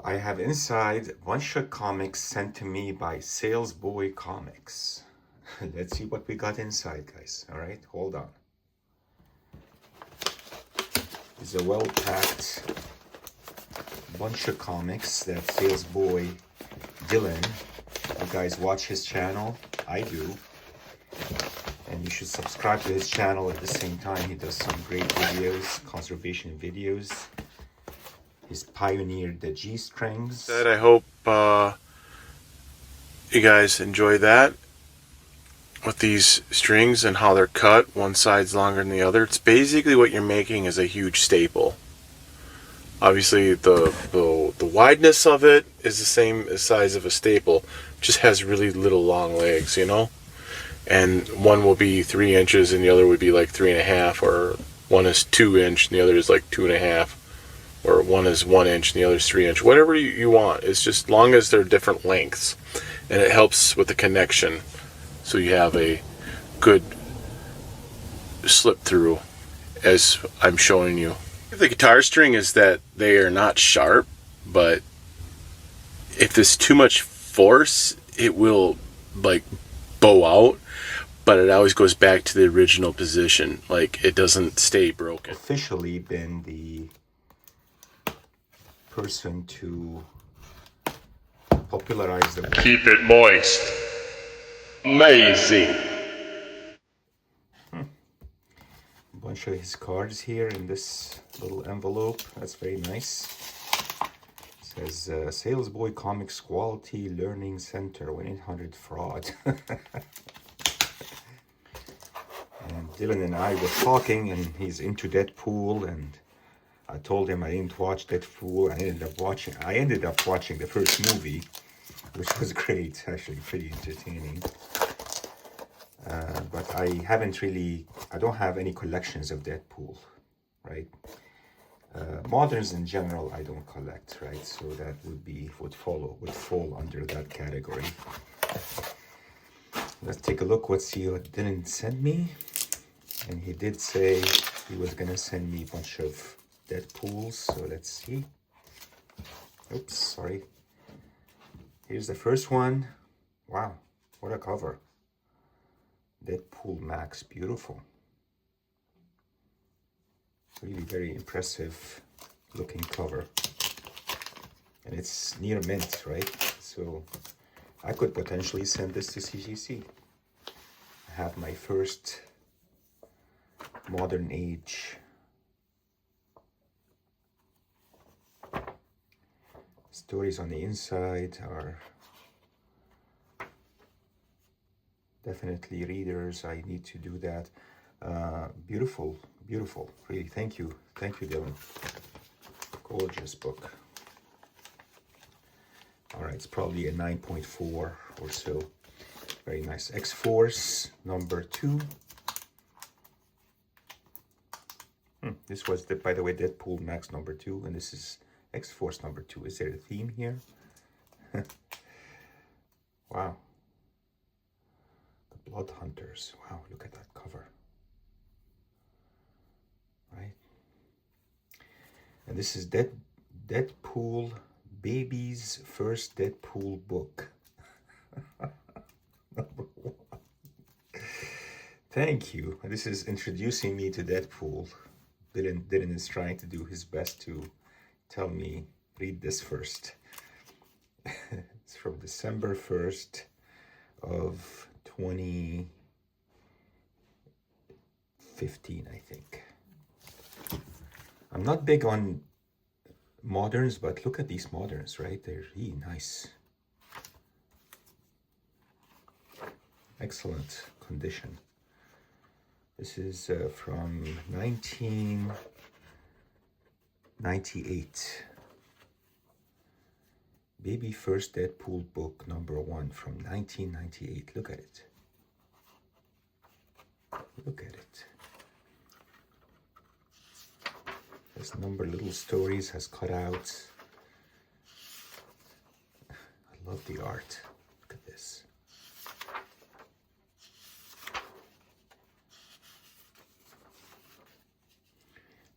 I have inside a bunch of comics sent to me by SalesboyComics. Let's see what we got inside, guys. All right, hold on. It's a well-packed bunch of comics that Salesboy Dillon, you guys watch his channel? I do. And you should subscribe to his channel at the same time. He does some great videos, conservation videos. He's pioneered the G-strings. I hope you guys enjoy that with these strings and how they're cut. One side's longer than the other. It's basically what you're making is a huge staple. Obviously, the wideness of it is the same size of a staple, just has really little long legs, you know. And one will be 3 inches, and the other would be like 3.5, or one is 2 inch, and the other is like 2.5. Or one is 1 inch and the other is 3 inch. Whatever you want. It's just long as they're different lengths. And it helps with the connection. So you have a good slip through as I'm showing you. The guitar string is that they are not sharp, but if there's too much force, it will like bow out. But it always goes back to the original position. Like it doesn't stay broken. Officially been the person to popularize the Keep it moist. Amazing. A bunch of his cards here in this little envelope. That's very nice. It says SalesboyComics Quality Learning Center 1-800-FRAUD. And Dylan and I were talking, and he's into Deadpool, and I told him I didn't watch Deadpool. I ended up watching the first movie, which was great, actually pretty entertaining. But I don't have any collections of Deadpool, right? Moderns in general, I don't collect, right? So that would fall under that category. Let's take a look. What Dylan sent me. And he did say he was gonna send me a bunch of Deadpools, so let's see. Oops, sorry. Here's the first one. Wow, what a cover. Deadpool Max, beautiful. Really very impressive looking cover. And it's near mint, right? So I could potentially send this to CGC. I have my first modern age stories on the inside are definitely readers. I need to do that. Beautiful, beautiful. Really, thank you, Dylan. Gorgeous book. All right, it's probably a 9.4 or so. Very nice. X-Force number 2. This was, by the way, Deadpool Max number 2, and this is X-Force number 2. Is there a theme here? Wow. The Blood Hunters. Wow, look at that cover. Right? And this is Deadpool Baby's first Deadpool book. Number 1. Thank you. This is introducing me to Deadpool. Dylan is trying to do his best to tell me, read this first. It's from December 1st of 2015, I think. I'm not big on moderns, but look at these moderns, right? They're really nice. Excellent condition. This is from 1998. Baby first Deadpool book number 1 from 1998. Look at it. Look at it. This number little stories has cut out. I love the art. Look at this.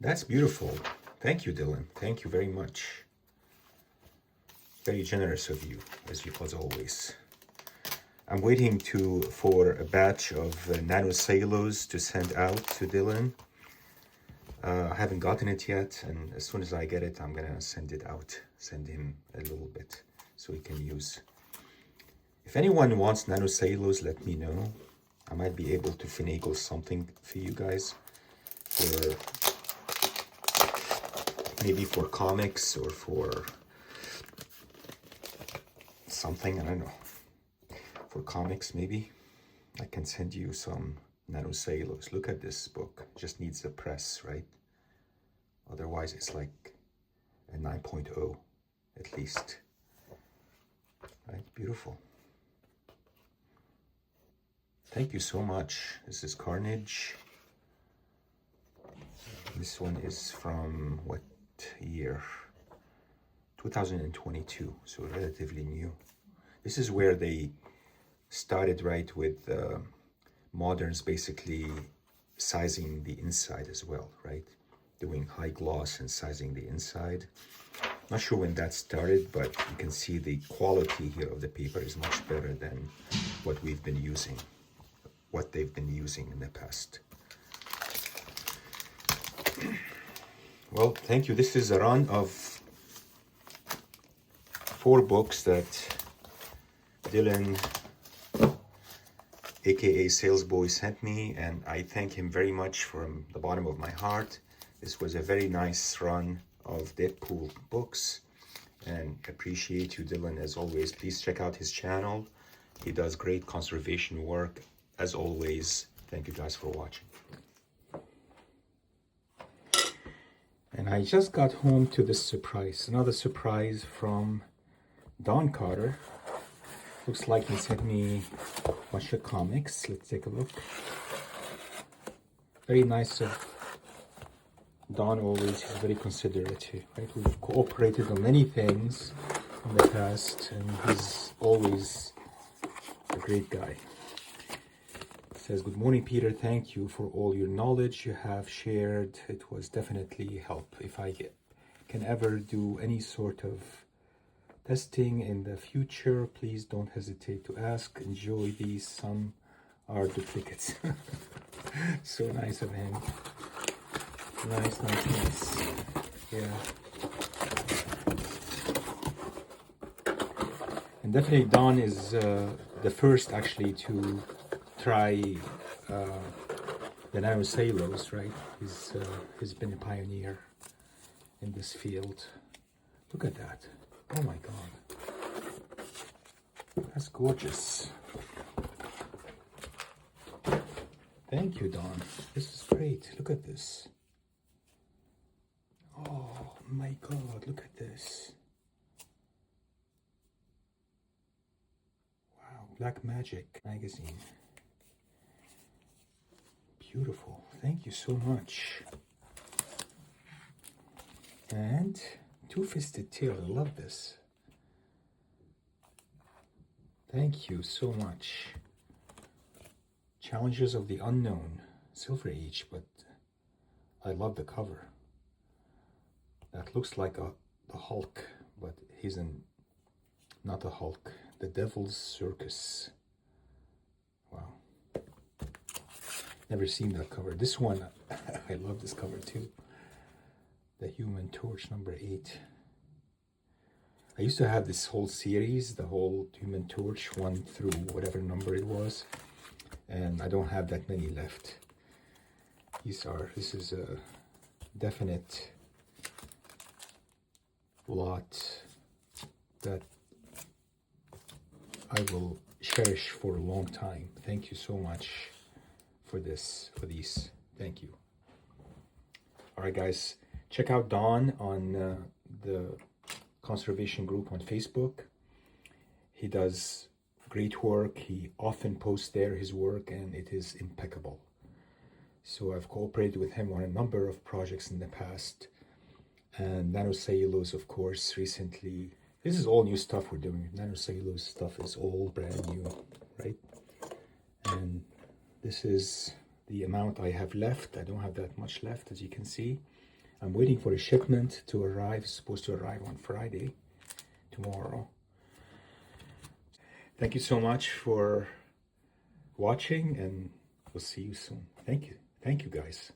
That's beautiful. Thank you, Dylan. Thank you very much. Very generous of you, as always. I'm waiting for a batch of nanocellulose to send out to Dillon. I haven't gotten it yet, and as soon as I get it, I'm gonna send it out. Send him a little bit so he can use. If anyone wants nanocellulose, let me know. I might be able to finagle something for you guys, for maybe for comics or for something, I don't know. For comics, maybe I can send you some nanocellulose. Look at this book, just needs a press, right? Otherwise it's like a 9.0 at least, right? Beautiful. Thank you so much. This is Carnage. This one is from what year? 2022, so relatively new. This is where they started, right, with moderns basically sizing the inside as well, right? Doing high gloss and sizing the inside. Not sure when that started, but you can see the quality here of the paper is much better than what they've been using in the past. Well, thank you. This is a run of 4 books that Dillon, aka Salesboy, sent me, and I thank him very much from the bottom of my heart. This was a very nice run of Deadpool books, and appreciate you, Dillon, as always. Please check out his channel. He does great conservation work, as always. Thank you guys for watching. And I just got home to this surprise, another surprise from Don Carter. Looks like he sent me a bunch of comics. Let's take a look. Very nice of Don, always. He's very considerate, right? We've cooperated on many things in the past, and he's always a great guy. It says, "Good morning, Peter. Thank you for all your knowledge you have shared. It was definitely help. If I can ever do any sort of testing in the future, please don't hesitate to ask. Enjoy these. Some are duplicates." So nice of him. Nice. Yeah. And definitely Don is the first actually to try the nanocellulose, right? He's been a pioneer in this field. Look at that. Oh my God. That's gorgeous. Thank you, Don. This is great. Look at this. Oh my God, look at this. Wow, Black Magic magazine. Beautiful. Thank you so much. And Two-Fisted Tail. I love this. Thank you so much. Challenges of the Unknown. Silver Age, but I love the cover. That looks like the Hulk, but he's not the Hulk. The Devil's Circus. Wow. Never seen that cover. This one, I love this cover too. The Human Torch #8. I used to have this whole series, the whole Human Torch 1 through whatever number it was, and I don't have that many left. This is a definite lot that I will cherish for a long time. Thank you so much for these. Thank you. All right, guys, check out Don on the conservation group on Facebook. He does great work. He often posts there his work, and it is impeccable. So I've cooperated with him on a number of projects in the past, and nanocellulose, of course, recently. This is all new stuff we're doing. Nanocellulose stuff is all brand new, right? And this is the amount I have left. I don't have that much left, as you can see. I'm waiting for a shipment to arrive. It's supposed to arrive on Friday, tomorrow. Thank you so much for watching, and we'll see you soon. Thank you. Thank you, guys.